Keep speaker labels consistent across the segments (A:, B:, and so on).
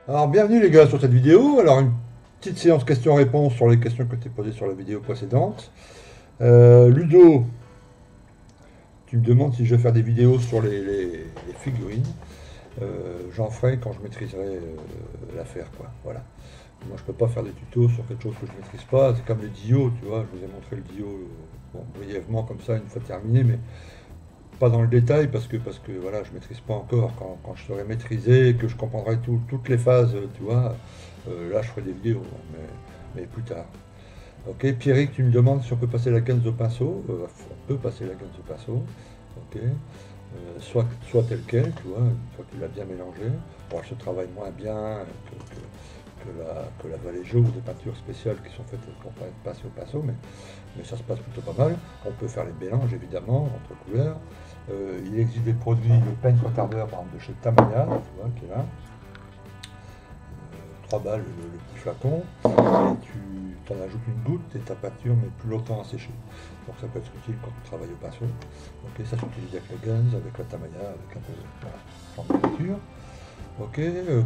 A: Alors bienvenue les gars sur cette vidéo. Alors une petite séance questions-réponses sur les questions que tu as posées sur la vidéo précédente. Ludo, tu me demandes si je vais faire des vidéos sur les figurines. J'en ferai quand je maîtriserai l'affaire, quoi. Voilà. Moi je peux pas faire des tutos sur quelque chose que je maîtrise pas. C'est comme les dios, tu vois. Je vous ai montré le dio bon, brièvement comme ça une fois terminé, mais pas dans le détail parce que voilà, je maîtrise pas encore. Quand je serai maîtrisé, que je comprendrai toutes les phases, tu vois, là je ferai des vidéos, mais plus tard. Ok, Pierrick, tu me demandes si on peut passer la canne au pinceau. On peut passer la canne au pinceau. Ok. Soit tel quel, tu vois, une fois que tu l'as bien mélangé. Bon, elle se travaille moins bien que la Vallejo ou des peintures spéciales qui sont faites pour passer au pinceau, mais ça se passe plutôt pas mal. On peut faire les mélanges évidemment entre couleurs. Il existe des produits, le peigne retardeur par exemple de chez Tamaya, tu vois, qui est là. 3 balles le petit flacon, et tu t'en ajoutes une goutte et ta peinture met plus longtemps à sécher. Donc ça peut être utile quand tu travailles au pinceau. Ok, ça s'utilise avec le Guns, avec la Tamaya, avec un peu voilà, de peinture. Ok,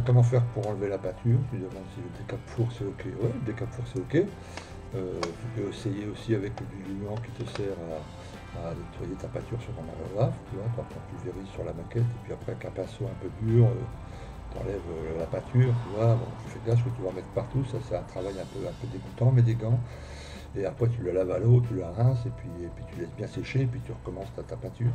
A: comment faire pour enlever la peinture? Tu demandes si le décap-four c'est ok. Ouais, le décap-four c'est ok. Tu peux essayer aussi avec du diluant qui te sert à nettoyer ta peinture sur ton aérographe, tu vois, quand tu verrouilles sur la maquette, et puis après avec un pinceau un peu dur, tu enlèves la peinture, tu vois, bon, tu fais gaffe que tu vas en mettre partout, ça c'est un travail un peu dégoûtant, mais des gants, et après tu le laves à l'eau, tu la rinces, et puis tu laisses bien sécher, et puis tu recommences ta peinture.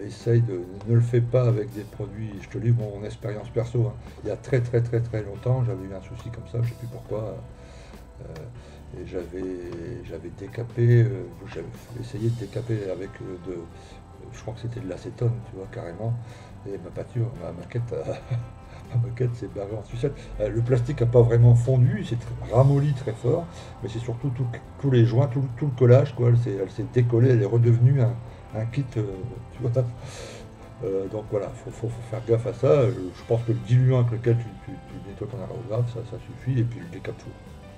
A: Essaye ne le fais pas avec des produits, je te livre mon expérience perso, hein. Il y a très très très très longtemps, j'avais eu un souci comme ça, je sais plus pourquoi, et j'avais décapé, j'avais essayé de décaper avec je crois que c'était de l'acétone, tu vois, carrément, et ma peinture, ma maquette, ma maquette s'est barrée en sucette. Le plastique n'a pas vraiment fondu, il s'est ramolli très fort, mais c'est surtout tous les joints, tout le collage, quoi, elle s'est décollée, elle est redevenue un kit, tu vois. Donc voilà, faut faire gaffe à ça. Je pense que le diluant avec lequel tu nettoies ton aérographe, ça suffit, et puis le décap-four.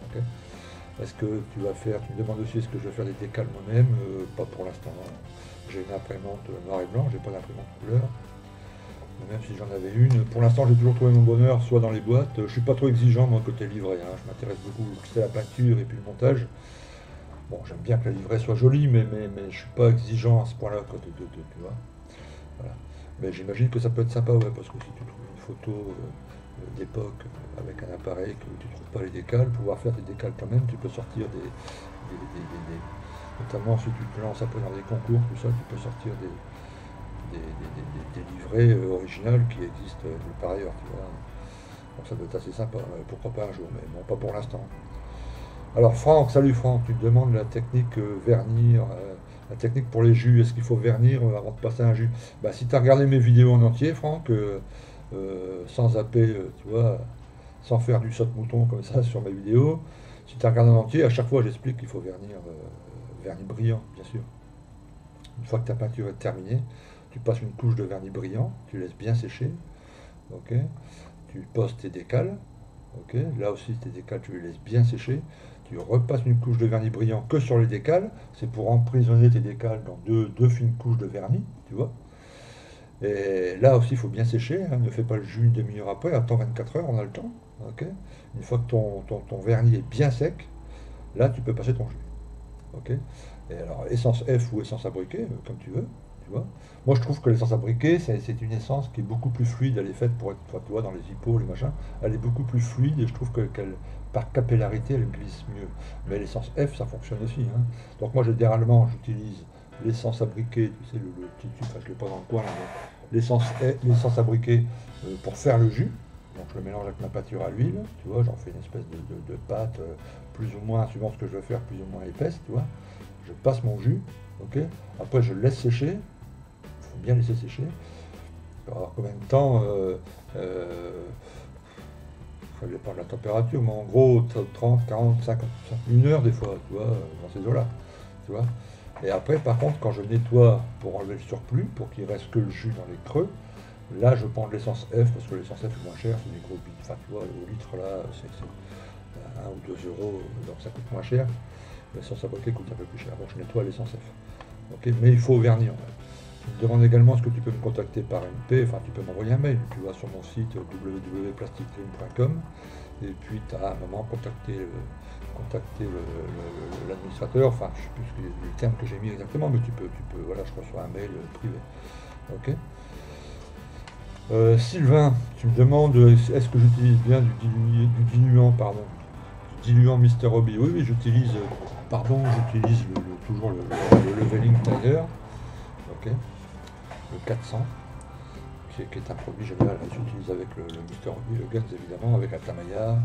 A: Ok. Est-ce que tu vas faire, tu me demandes aussi est-ce que je vais faire des décals moi-même? Pas pour l'instant, hein. J'ai une imprimante noir et blanc, j'ai pas d'imprimante couleur. Mais même si j'en avais une, pour l'instant j'ai toujours trouvé mon bonheur, soit dans les boîtes. Je suis pas trop exigeant moi côté livret, hein. Je m'intéresse beaucoup, c'est la peinture et puis le montage. Bon, j'aime bien que la livret soit jolie, mais je suis pas exigeant à ce point-là, quoi, tu vois. Voilà. Mais j'imagine que ça peut être sympa, ouais, parce que si tu trouves une photo d'époque avec un appareil que tu ne trouves pas les décals, pouvoir faire des décals quand même, tu peux sortir notamment si tu te lances un peu dans des concours, tout ça, tu peux sortir des livrets originales qui existent nulle part ailleurs, tu vois. Donc ça doit être assez sympa, pourquoi pas un jour, mais bon, pas pour l'instant. Alors Franck, salut Franck, tu me demandes la technique vernir, la technique pour les jus, est-ce qu'il faut vernir avant de passer un jus? Bah, si tu as regardé mes vidéos en entier, Franck, sans zapper, tu vois, sans faire du saute-mouton comme ça sur mes vidéos, si tu as regardé en entier, à chaque fois j'explique qu'il faut vernir, vernis brillant, bien sûr. Une fois que ta peinture est terminée, tu passes une couche de vernis brillant, tu laisses bien sécher, ok? Tu poses tes décals, ok? Là aussi tes décals, tu les laisses bien sécher. Tu repasses une couche de vernis brillant que sur les décals, c'est pour emprisonner tes décals dans deux fines couches de vernis, tu vois. Et là aussi, il faut bien sécher, hein, ne fais pas le jus une demi-heure après, attends 24 heures, on a le temps, ok? Une fois que ton vernis est bien sec, là tu peux passer ton jus, ok? Et alors, essence F ou essence abriquée, comme tu veux, tu vois. Moi, je trouve que l'essence abriquée, c'est une essence qui est beaucoup plus fluide. Elle est faite pour être, enfin, tu vois, dans les hippos, les machins. Elle est beaucoup plus fluide et je trouve qu'elle, par capillarité, elle glisse mieux. Mais l'essence F, ça fonctionne aussi, hein. Donc, moi, généralement, j'utilise l'essence abriquée, tu sais, le petit tube, enfin, je ne l'ai pas dans le coin, là, mais l'essence abriquée pour faire le jus. Donc, je le mélange avec ma pâture à l'huile, tu vois, j'en fais une espèce de pâte, plus ou moins, suivant ce que je veux faire, plus ou moins épaisse, tu vois. Je passe mon jus, ok. Après, je laisse sécher. Il faut bien laisser sécher. Alors, combien de temps ça dépend de la température, mais en gros, 30, 40, 50, 1 heure des fois, tu vois, dans ces eaux-là. Tu vois. Et après, par contre, quand je nettoie pour enlever le surplus, pour qu'il reste que le jus dans les creux, là, je prends de l'essence F, parce que l'essence F est moins chère, c'est des gros bits. Enfin, tu vois, au litre, là, c'est 1 ou 2 euros, donc ça coûte moins cher. L'essence abriquée coûte un peu plus cher. Donc je nettoie l'essence F. Ok, mais il faut vernir, ouais. Il me demande également ce que tu peux me contacter par MP, enfin tu peux m'envoyer un mail, tu vas sur mon site www.plasticdream.com et puis tu as à un moment contacté l'administrateur, enfin je ne sais plus les termes que j'ai mis exactement, mais tu peux, voilà, je reçois un mail privé. Ok. Sylvain, tu me demandes est-ce que j'utilise bien du diluant, pardon, du diluant Mister Hobby. Oui, oui, j'utilise, toujours le Leveling Tiger, ok, le 400, qui est un produit général, j'utilise avec le Mister Hobby, le Guns évidemment, avec la Tamaya.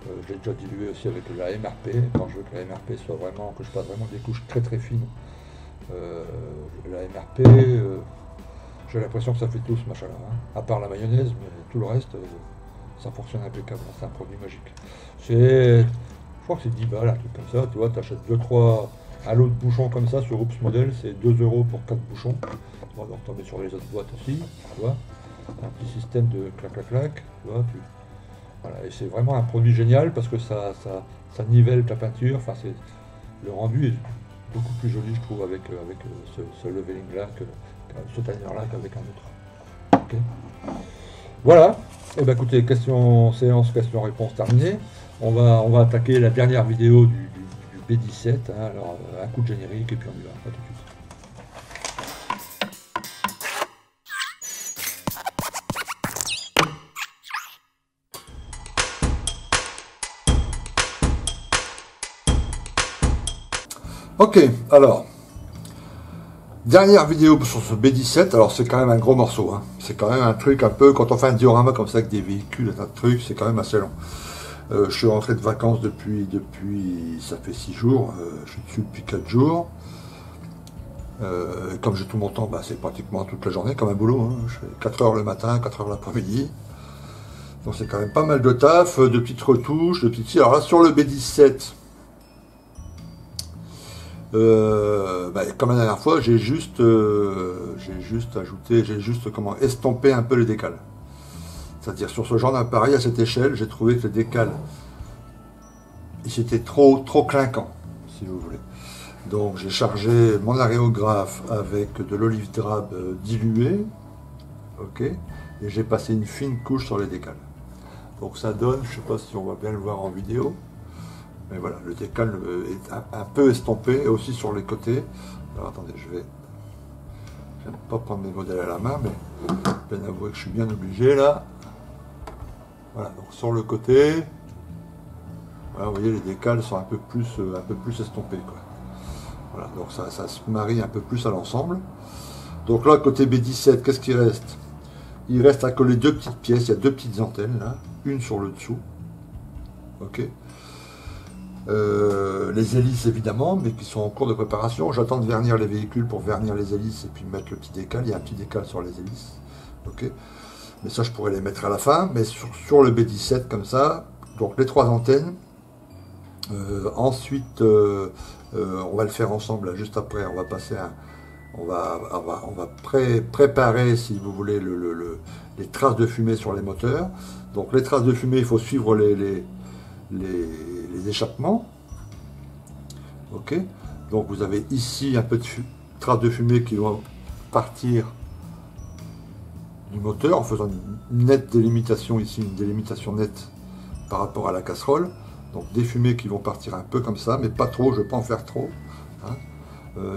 A: Je l'ai déjà dilué aussi avec la MRP, quand je veux que la MRP soit vraiment, que je fasse vraiment des couches très très fines. La MRP, j'ai l'impression que ça fait tout ce machin-là, hein. À part la mayonnaise, mais tout le reste, ça fonctionne impeccable, c'est un produit magique. Je crois que c'est 10 balles, un truc comme ça, tu vois, tu achètes 2-3 à l'autre bouchon comme ça sur Oops Model, c'est 2 € pour 4 bouchons. Bon, donc t'en mets sur les autres boîtes aussi, tu vois, un petit système de clac-clac-clac, tu vois, voilà, et c'est vraiment un produit génial parce que ça nivelle ta peinture, enfin le rendu est beaucoup plus joli je trouve avec ce leveling là, ce timer là qu'avec un autre. Okay. Voilà, et ben écoutez, séance questions-réponses terminée. On va attaquer la dernière vidéo du B17, hein. Alors un coup de générique et puis on y va, à tout de suite. Ok, alors, dernière vidéo sur ce B17, alors c'est quand même un gros morceau, hein. C'est quand même un truc un peu, quand on fait un diorama comme ça avec des véhicules, un tas de trucs, c'est quand même assez long. Je suis rentré de vacances depuis ça fait 6 jours, je suis dessus depuis 4 jours. Comme j'ai tout mon temps, bah, c'est pratiquement toute la journée, comme un boulot, hein. Je fais 4 heures le matin, 4 heures l'après-midi. Donc c'est quand même pas mal de taf, de petites retouches, de petites... Alors là, sur le B17... comme la dernière fois, j'ai juste estompé un peu les décals. C'est-à-dire sur ce genre d'appareil à cette échelle, j'ai trouvé que le décal, c'était trop clinquant, si vous voulez. Donc j'ai chargé mon aréographe avec de l'olive drabe diluée, ok, et j'ai passé une fine couche sur les décals. Donc ça donne, je ne sais pas si on va bien le voir en vidéo. Mais voilà, le décal est un peu estompé, et aussi sur les côtés. Alors attendez, j'aime pas prendre mes modèles à la main, mais je peux avouer que je suis bien obligé là. Voilà, donc sur le côté, voilà, vous voyez, les décals sont un peu plus estompés, quoi. Voilà, donc ça se marie un peu plus à l'ensemble. Donc là, côté B17, qu'est-ce qu'il reste? Il reste à coller 2 petites pièces, il y a 2 petites antennes là, une sur le dessous. Ok. Les hélices évidemment, mais qui sont en cours de préparation. J'attends de vernir les véhicules pour vernir les hélices et puis mettre le petit décal. Il y a un petit décal sur les hélices. Ok. Mais ça, je pourrais les mettre à la fin. Mais sur le B17 comme ça, donc les 3 antennes. Ensuite, on va le faire ensemble. Là, juste après, on va passer on va préparer, si vous voulez, les traces de fumée sur les moteurs. Donc les traces de fumée, il faut suivre les échappements. Ok, donc vous avez ici un peu de traces de fumée qui vont partir du moteur en faisant une nette délimitation ici, une délimitation nette par rapport à la casserole. Donc des fumées qui vont partir un peu comme ça, mais pas trop, je ne veux pas en faire trop, hein.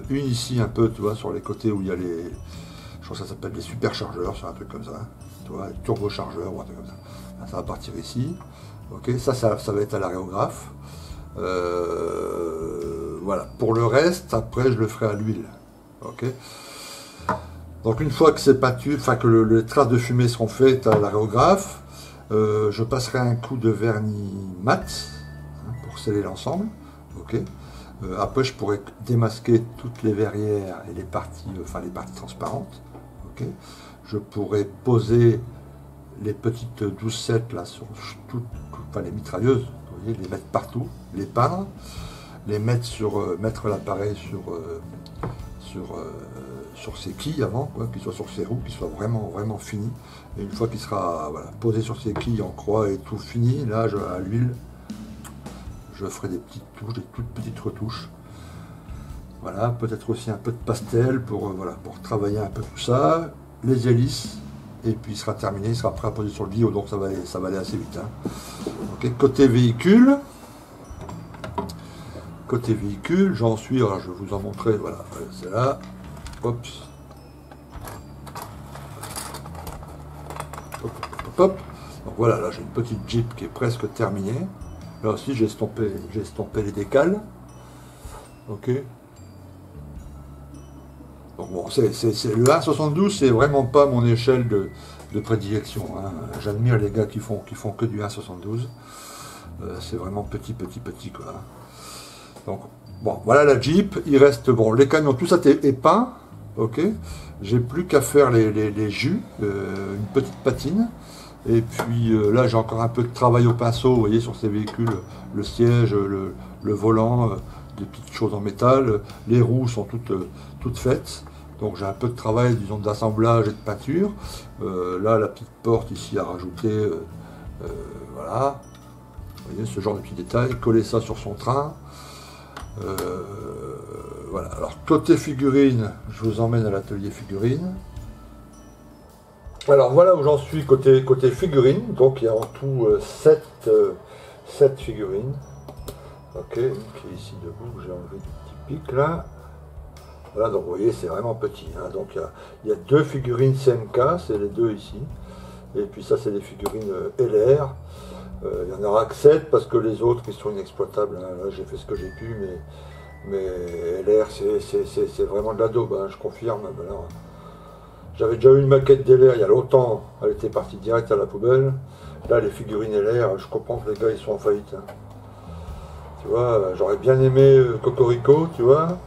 A: Une ici un peu, tu vois, sur les côtés où il y a je crois que ça s'appelle les superchargeurs, c'est un truc comme ça, hein. Tu vois, les turbochargeurs ou un truc comme ça. Ça va partir ici. Ok, ça va être à l'aréographe. Voilà. Pour le reste, après, je le ferai à l'huile. Ok. Donc une fois que c'est peinture, enfin que les traces de fumée seront faites à l'aréographe, je passerai un coup de vernis mat, hein, pour sceller l'ensemble. Ok. Après, je pourrais démasquer toutes les verrières et les parties transparentes. Ok. Je pourrais poser les petites doucettes là sur les mitrailleuses, vous voyez, les mettre partout, les peindre, les mettre mettre l'appareil sur ses quilles avant, quoi, qu'il soit sur ses roues, qu'il soit vraiment fini. Et une fois qu'il sera posé sur ses quilles en croix et tout fini, là à l'huile, je ferai des petites touches, des toutes petites retouches. Voilà, peut-être aussi un peu de pastel pour, voilà, pour travailler un peu tout ça. Les hélices, et puis il sera terminé, il sera prêt à poser sur le bio, donc ça va aller assez vite. Hein. Okay. Côté véhicule, j'en suis, alors je vais vous en montrer, voilà, c'est là. Hop. Hop, hop, hop. Donc voilà, là j'ai une petite Jeep qui est presque terminée. Là aussi j'ai estompé les décales. Ok. Donc bon, le 1,72, c'est vraiment pas mon échelle de prédilection. Hein. J'admire les gars qui font que du 1,72. C'est vraiment petit quoi. Donc bon, voilà la Jeep. Il reste bon, les camions, tout ça est peint. Ok. J'ai plus qu'à faire les jus, une petite patine. Et puis là, j'ai encore un peu de travail au pinceau, vous voyez, sur ces véhicules, le siège, le volant, des petites choses en métal. Les roues sont toutes faites. Donc j'ai un peu de travail, disons, d'assemblage et de peinture. Là, la petite porte ici à rajouter, voilà. Vous voyez, ce genre de petits détails. Coller ça sur son train. Voilà. Alors, côté figurine, je vous emmène à l'atelier figurine. Alors voilà où j'en suis côté figurine. Donc il y a en tout 7 figurines. Ok, une qui est ici debout, j'ai enlevé du petit pic là. Voilà, donc vous voyez, c'est vraiment petit. Hein. Donc il y a 2 figurines CMK, c'est les 2 ici. Et puis ça, c'est des figurines LR. Il y en aura que 7 parce que les autres, ils sont inexploitables. Hein. Là, j'ai fait ce que j'ai pu, mais LR, c'est vraiment de la daube, hein, je confirme. J'avais déjà eu une maquette d'LR il y a longtemps, elle était partie direct à la poubelle. Là, les figurines LR, je comprends que les gars, ils sont en faillite. Hein. Tu vois, j'aurais bien aimé Cocorico, tu vois.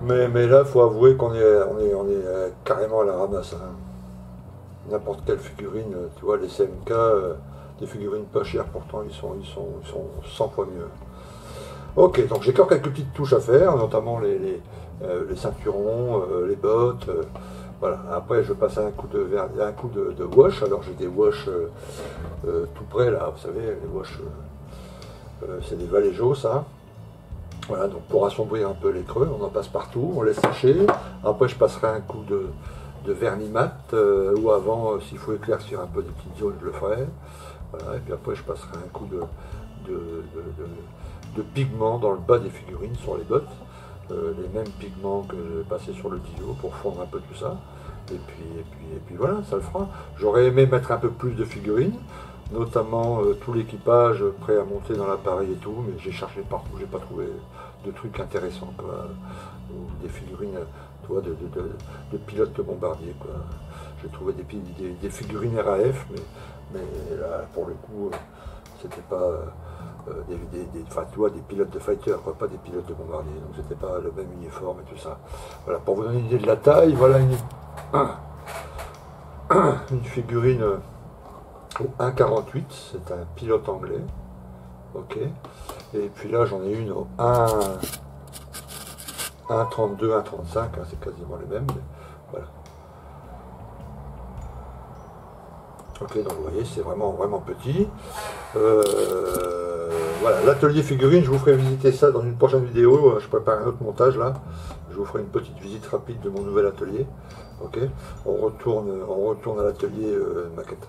A: Mais là, il faut avouer qu'on est carrément à la ramasse. Hein. N'importe quelle figurine, tu vois, les CMK, des figurines pas chères, pourtant ils sont 100 fois mieux. Ok, donc j'ai encore quelques petites touches à faire, notamment les ceinturons, les bottes. Voilà. Après, je passe à un coup de wash. Alors j'ai des wash tout près là, vous savez, les wash, c'est des Vallejo, ça. Voilà, donc pour assombrir un peu les creux, on en passe partout, on laisse sécher. Après, je passerai un coup de vernis mat, ou avant, s'il faut éclaircir un peu des petites zones, je le ferai. Voilà, et puis après, je passerai un coup de pigments dans le bas des figurines, sur les bottes. Les mêmes pigments que j'ai passé sur le Dio pour fondre un peu tout ça. Et puis voilà, ça le fera. J'aurais aimé mettre un peu plus de figurines, notamment tout l'équipage prêt à monter dans l'appareil et tout, mais j'ai cherché partout, j'ai pas trouvé de trucs intéressants, quoi. Ou des figurines, tu vois, de pilotes de bombardier, quoi. J'ai trouvé des figurines RAF, mais là, pour le coup, c'était pas tu vois, des pilotes de fighter, quoi, pas des pilotes de bombardier, donc c'était pas le même uniforme et tout ça. Voilà, pour vous donner une idée de la taille, voilà une figurine au 1,48, c'est un pilote anglais. Ok. Et puis là, j'en ai une au 1,32, 1,35, hein, c'est quasiment les mêmes. Mais voilà. Ok, donc vous voyez, c'est vraiment petit. Voilà, l'atelier figurine, je vous ferai visiter ça dans une prochaine vidéo. Je prépare un autre montage là. Je vous ferai une petite visite rapide de mon nouvel atelier. Ok, on retourne à l'atelier maquette.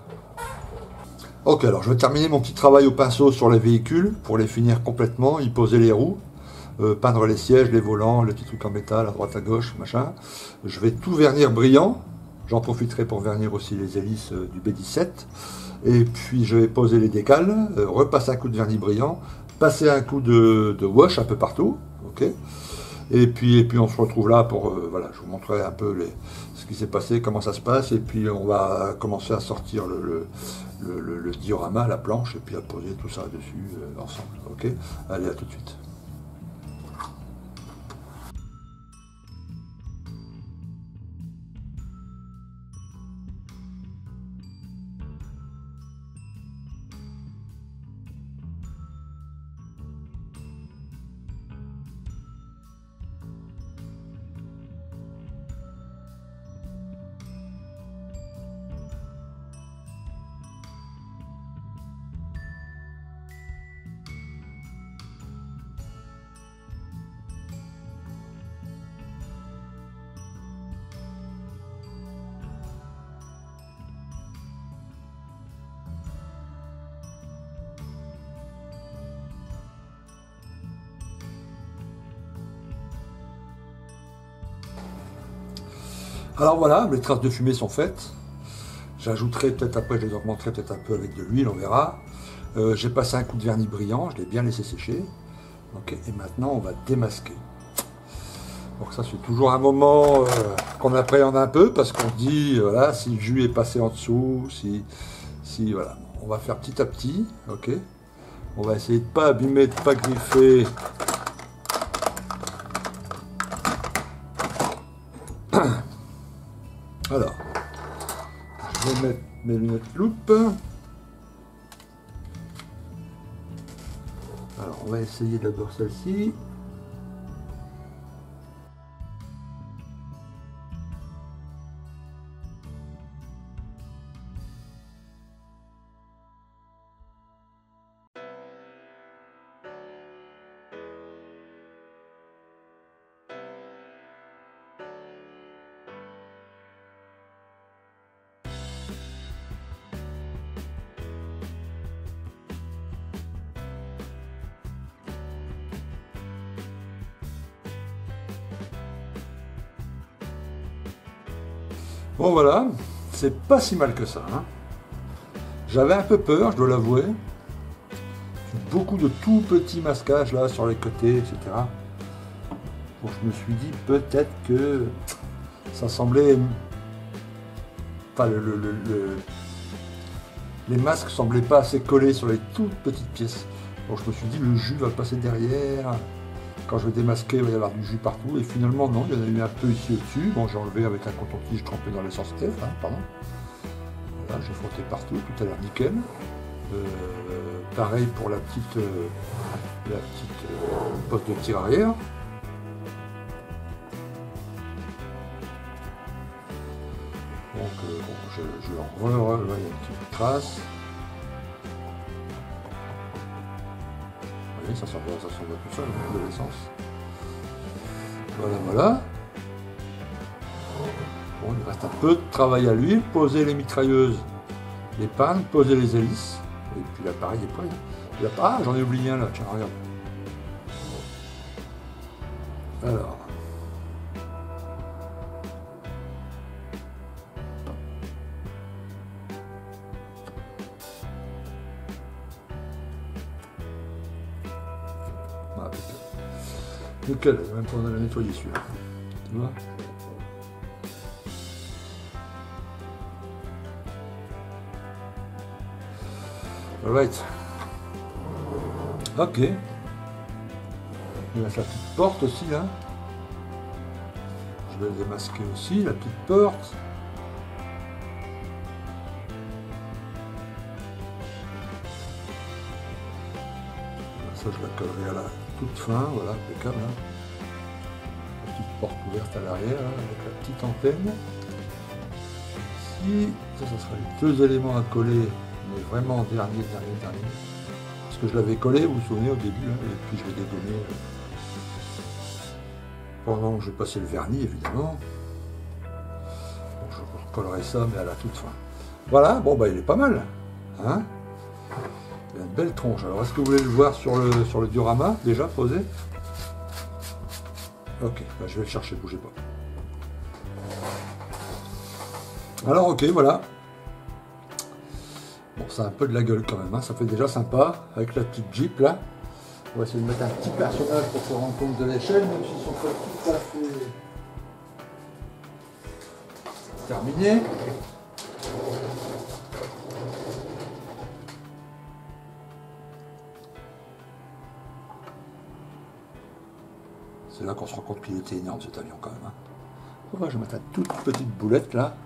A: Ok, alors je vais terminer mon petit travail au pinceau sur les véhicules pour les finir complètement, y poser les roues, peindre les sièges, les volants, les petits trucs en métal à droite à gauche, machin. Je vais tout vernir brillant. J'en profiterai pour vernir aussi les hélices du B17. Et puis je vais poser les décales, repasser un coup de vernis brillant, passer un coup de wash un peu partout. Ok. Et puis on se retrouve là pour, voilà, je vous montrerai un peu ce qui s'est passé, comment ça se passe. Et puis on va commencer à sortir le diorama, la planche, et puis à poser tout ça dessus ensemble. Ok. Allez, à tout de suite. Alors voilà, les traces de fumée sont faites. J'ajouterai peut-être après, je les augmenterai peut-être un peu avec de l'huile, on verra. J'ai passé un coup de vernis brillant, je l'ai bien laissé sécher. Ok, et maintenant on va démasquer. Donc ça c'est toujours un moment qu'on appréhende un peu parce qu'on se dit, voilà, si le jus est passé en dessous, si voilà. On va faire petit à petit, ok. On va essayer de ne pas abîmer, de ne pas griffer. Alors, je vais mettre mes lunettes loupe. Alors, on va essayer d'abord celle-ci. Bon voilà, c'est pas si mal que ça. Hein. J'avais un peu peur, je dois l'avouer. Beaucoup de tout petits masquages là sur les côtés, etc. Bon, je me suis dit peut-être que ça semblait... Enfin, les masques semblaient pas assez collés sur les toutes petites pièces. Donc je me suis dit le jus va passer derrière. Quand je vais démasquer, il va y avoir du jus partout. Et finalement, non, il y en a eu un peu ici au-dessus. Bon, j'ai enlevé avec un coton-tige trempé dans l'essence Steph, hein, pardon. Voilà, j'ai frotté partout, tout a l'air nickel. Pareil pour la petite poste de tir arrière. Donc, bon, je revois, il y a une petite trace. Vous voyez, ça s'en va tout seul, de l'essence. Voilà, voilà. Bon, il reste un peu de travail à l'huile. Poser les mitrailleuses, les pannes, poser les hélices. Et puis l'appareil est prêt. Ah, j'en ai oublié un là, tiens, regarde. Alors. Ah, nickel, même pas besoin de la nettoyer celui-là. Tu vois ? Alright. Ok. Il reste la petite porte aussi là. Je vais le démasquer aussi, la petite porte. Ça je la collerai à la toute fin, voilà, impeccable. Hein. La petite porte ouverte à l'arrière, avec la petite antenne. Ici, ça sera les deux éléments à coller. Mais vraiment dernier. Parce que je l'avais collé, vous vous souvenez, au début, hein, et puis je l'ai dégommé pendant que je passais le vernis, évidemment. Bon, je recollerai ça, mais à la toute fin. Voilà, bon, bah il est pas mal. Hein, il a une belle tronche. Alors, est-ce que vous voulez le voir sur le diorama, déjà, posé? Ok, bah, je vais le chercher, bougez pas. Alors, ok, voilà. Bon, ça a un peu de la gueule quand même, hein. Ça fait déjà sympa, avec la petite Jeep là. On va essayer de mettre un petit personnage pour se rendre compte de l'échelle, même s'ils sont pas tout à fait terminés. C'est là qu'on se rend compte qu'il était énorme cet avion quand même. Hein. Bon, je vais mettre une toute petite boulette là.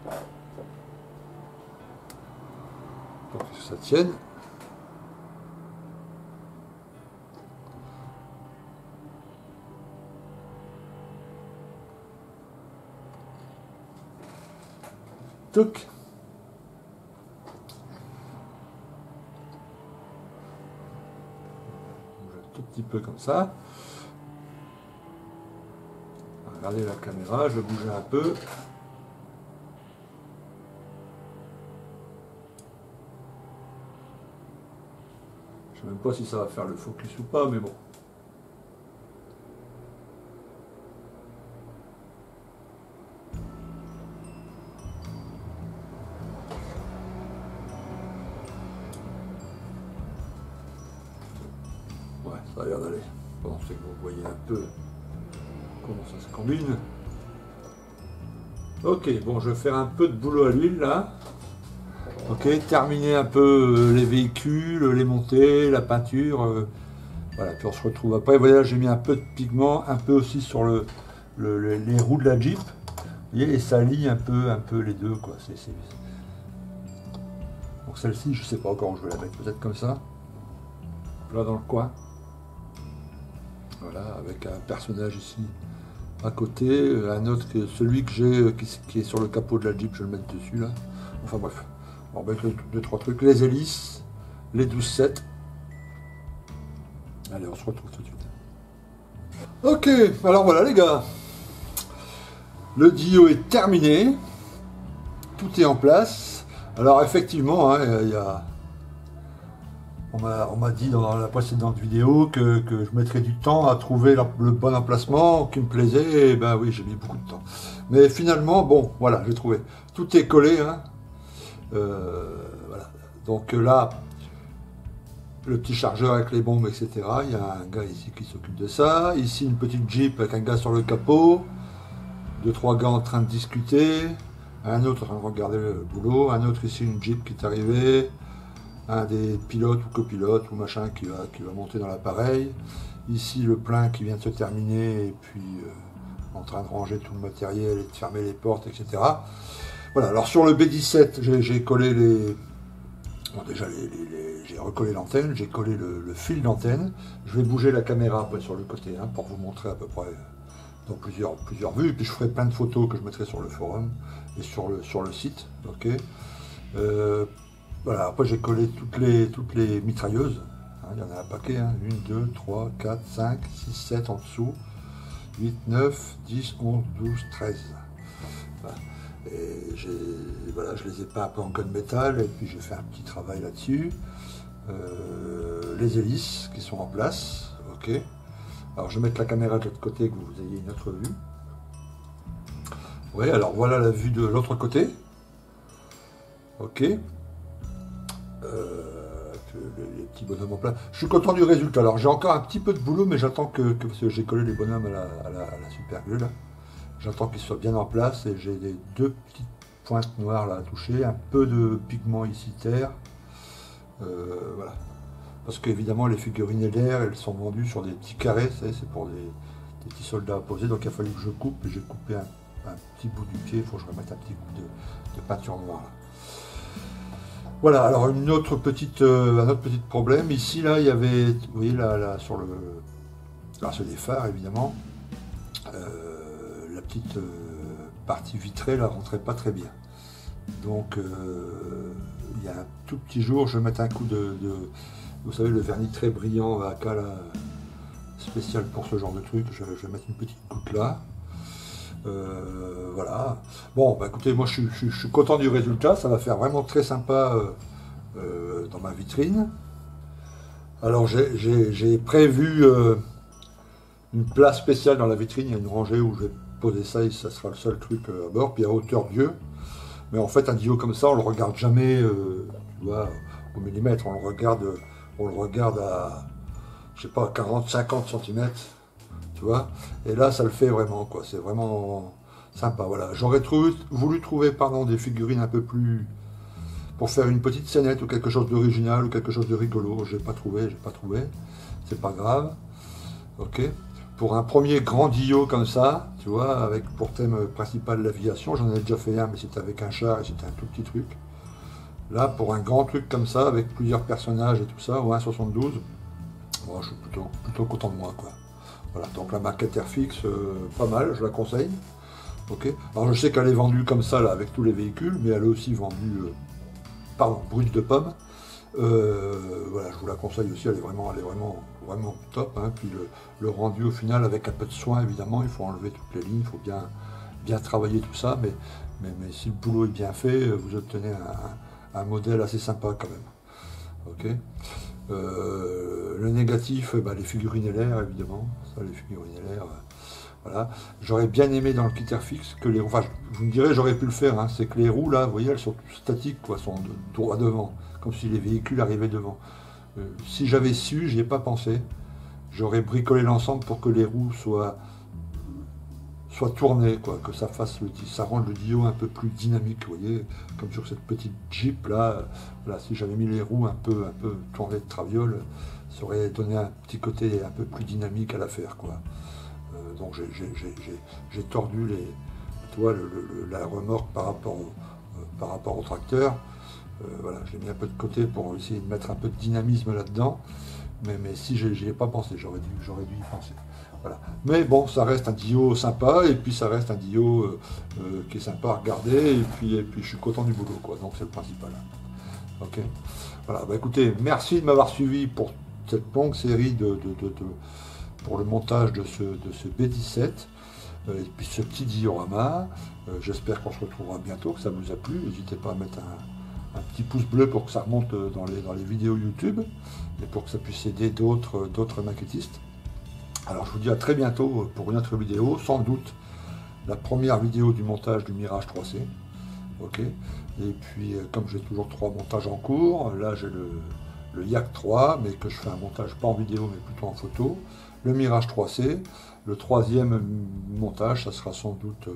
A: Pour que ça tienne. Toc. Un tout petit peu comme ça. Regardez la caméra, je vais bouger un peu. Je sais même pas si ça va faire le focus ou pas, mais bon. Ça a l'air d'aller. Bon, c'est que vous voyez un peu comment ça se combine. Ok, bon, je vais faire un peu de boulot à l'huile là. Ok, terminer un peu les véhicules, les montées, la peinture. Voilà, puis on se retrouve après. Voilà, j'ai mis un peu de pigment, un peu aussi sur les roues de la Jeep. Vous voyez, et ça lie un peu les deux, quoi. Donc celle-ci, je sais pas encore où je vais la mettre, peut-être comme ça. Là dans le coin. Voilà, avec un personnage ici à côté, un autre, celui que j'ai, qui est sur le capot de la Jeep, je vais le mettre dessus là. Enfin bref, on va mettre deux, trois trucs, les hélices, les 12-7. Allez, on se retrouve tout de suite. Ok, alors voilà les gars. Le Dio est terminé. Tout est en place. Alors effectivement, hein, on m'a dit dans la précédente vidéo que je mettrais du temps à trouver le bon emplacement qui me plaisait. Et ben oui, j'ai mis beaucoup de temps. Mais finalement, bon, voilà, j'ai trouvé. Tout est collé. Hein. Voilà. Donc là, le petit chargeur avec les bombes, etc. Il y a un gars ici qui s'occupe de ça. Ici, une petite Jeep avec un gars sur le capot. 2-3 gars en train de discuter. Un autre en train de regarder le boulot. Un autre ici, une Jeep qui est arrivée. Un des pilotes ou copilotes ou machin qui va monter dans l'appareil. Ici, le plein qui vient de se terminer et puis en train de ranger tout le matériel et de fermer les portes, etc. Voilà, alors sur le B17, j'ai collé les... Bon, déjà, j'ai recollé l'antenne, j'ai collé le fil d'antenne. Je vais bouger la caméra après sur le côté hein, pour vous montrer à peu près dans plusieurs vues. Et puis je ferai plein de photos que je mettrai sur le forum et sur le site. Ok. Voilà, après j'ai collé toutes les mitrailleuses. Hein, il y en a un paquet. Hein, 1, 2, 3, 4, 5, 6, 7 en dessous. 8, 9, 10, 11, 12, 13. Voilà. Et voilà, je les ai peints un peu en gunmetal et puis j'ai fait un petit travail là-dessus. Les hélices qui sont en place. Ok. Alors je vais mettre la caméra de l'autre côté que vous ayez une autre vue. Oui, alors voilà la vue de l'autre côté. Ok. Les petits bonhommes en place. Je suis content du résultat. Alors j'ai encore un petit peu de boulot, mais j'attends parce que j'ai collé les bonhommes à la super glue là. J'attends qu'ils soient bien en place et j'ai les deux petites pointes noires là à toucher, un peu de pigment ici terre. Voilà. Parce qu'évidemment les figurines LR elles sont vendues sur des petits carrés, c'est pour des petits soldats à poser, donc il a fallu que je coupe et j'ai coupé un petit bout du pied, il faut que je remette un petit coup de peinture noire là. Voilà, alors un autre petit problème, ici là il y avait, vous voyez là sur c'est des phares évidemment, la petite partie vitrée là rentrait pas très bien. Donc il y a un tout petit jour, je vais mettre un coup vous savez le vernis très brillant AK là, spécial pour ce genre de truc, je vais mettre une petite goutte là. Voilà. Bon, bah écoutez, moi je suis content du résultat, ça va faire vraiment très sympa dans ma vitrine. Alors j'ai prévu une place spéciale dans la vitrine, il y a une rangée où je vais poser ça et ça sera le seul truc à bord, puis à hauteur Dieu. Mais en fait un Dio comme ça, on le regarde jamais tu vois, au millimètre, on le regarde à, je sais pas, 40-50 cm. Tu vois, et là ça le fait vraiment quoi, c'est vraiment sympa. Voilà, j'aurais voulu trouver des figurines un peu plus pour faire une petite scénette ou quelque chose d'original ou quelque chose de rigolo. J'ai pas trouvé, c'est pas grave. Ok, pour un premier grand Dio comme ça, tu vois, avec pour thème principal l'aviation, j'en ai déjà fait un mais c'était avec un char et c'était un tout petit truc. Là pour un grand truc comme ça avec plusieurs personnages et tout ça, ou un 72, bon, je suis plutôt content de moi quoi. Voilà, donc la maquette Airfix, pas mal, je la conseille. Ok. Alors je sais qu'elle est vendue comme ça là avec tous les véhicules, mais elle est aussi vendue, brute de pomme. Voilà, je vous la conseille aussi, elle est vraiment top. Hein. Puis le rendu au final avec un peu de soin évidemment, il faut enlever toutes les lignes, il faut bien travailler tout ça, mais si le boulot est bien fait, vous obtenez un modèle assez sympa quand même. Ok. Le négatif, les figurines LR évidemment, ça les figurines LR, voilà. J'aurais bien aimé dans le kit Airfix que les roues, enfin vous me direz j'aurais pu le faire, hein, c'est que les roues là, vous voyez, elles sont statiques quoi, sont droit devant, comme si les véhicules arrivaient devant. Si j'avais su, j'y ai pas pensé, j'aurais bricolé l'ensemble pour que les roues soient tournées, quoi, que ça fasse ça rende le Dio un peu plus dynamique, vous voyez, comme sur cette petite Jeep là, voilà, si j'avais mis les roues un peu tournées de traviole, ça aurait donné un petit côté un peu plus dynamique à l'affaire, quoi. Donc j'ai tordu tu vois, la remorque par rapport au tracteur. Voilà, je l'ai mis un peu de côté pour essayer de mettre un peu de dynamisme là-dedans. Mais si j'y ai pas pensé, j'aurais dû y penser. Voilà. Mais bon, ça reste un Dio sympa, et puis ça reste un Dio qui est sympa à regarder, et puis je suis content du boulot, quoi. Donc c'est le principal. Ok. Voilà, bah écoutez, merci de m'avoir suivi pour cette longue série pour le montage de ce B17. Et puis ce petit diorama, j'espère qu'on se retrouvera bientôt, que ça vous a plu. N'hésitez pas à mettre un petit pouce bleu pour que ça remonte dans les vidéos YouTube et pour que ça puisse aider d'autres maquettistes. Alors je vous dis à très bientôt pour une autre vidéo, sans doute la première vidéo du montage du Mirage 3C. Ok. Et puis comme j'ai toujours 3 montages en cours, là j'ai le Yak 3, mais que je fais un montage pas en vidéo mais plutôt en photo. Le Mirage 3C, le 3e montage, ça sera sans doute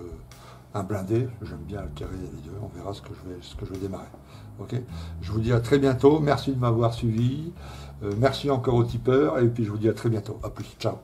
A: un blindé. J'aime bien altérer les deux, on verra ce que je vais démarrer. Ok. Je vous dis à très bientôt, merci de m'avoir suivi, merci encore aux tipeurs, et puis je vous dis à très bientôt. À plus, ciao.